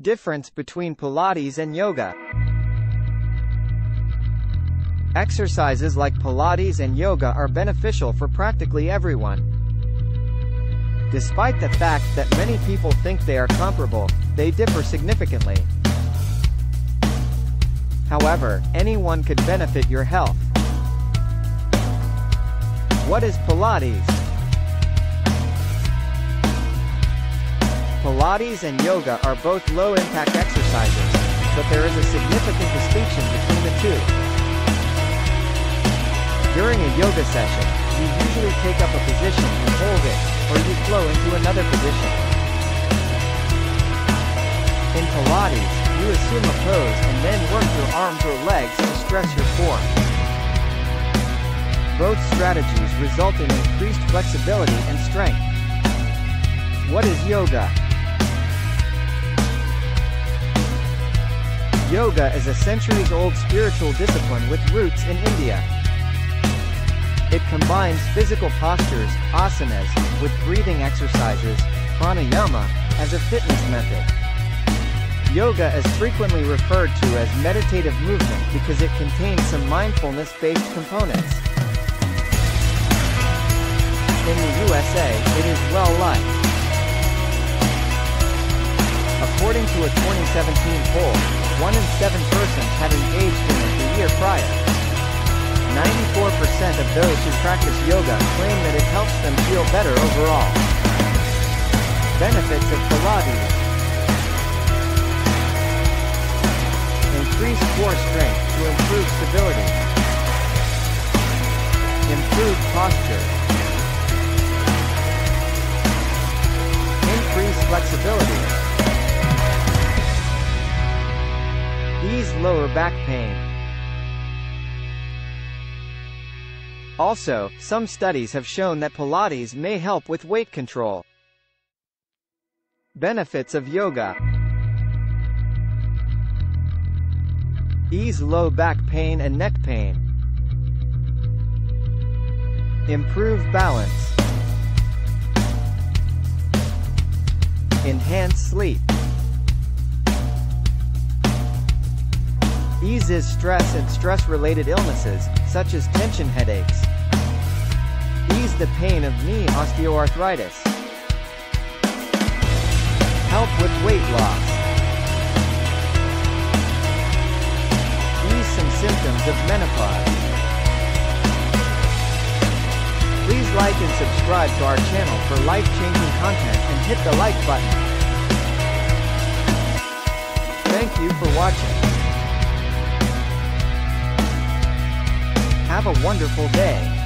Difference between Pilates and yoga. Exercises like Pilates and yoga are beneficial for practically everyone. Despite the fact that many people think they are comparable, they differ significantly. However, anyone could benefit your health. What is Pilates? Pilates and yoga are both low-impact exercises, but there is a significant distinction between the two. During a yoga session, you usually take up a position and hold it, or you flow into another position. In Pilates, you assume a pose and then work your arms or legs to stress your form. Both strategies result in increased flexibility and strength. What is yoga? Yoga is a centuries-old spiritual discipline with roots in India. It combines physical postures, asanas, with breathing exercises, pranayama, as a fitness method. Yoga is frequently referred to as meditative movement because it contains some mindfulness-based components. In the USA, it is well liked. According to a 2017 poll, 1 in 7 persons had engaged in it the year prior. 94% of those who practice yoga claim that it helps them feel better overall. Benefits of Pilates: increase core strength to improve stability, improve posture, increase flexibility, ease lower back pain. Also, some studies have shown that Pilates may help with weight control. Benefits of yoga: ease low back pain and neck pain, improve balance, enhance sleep, eases stress and stress-related illnesses, such as tension headaches, ease the pain of knee osteoarthritis, help with weight loss, ease some symptoms of menopause. Please like and subscribe to our channel for life-changing content and hit the like button. Thank you for watching. Have a wonderful day.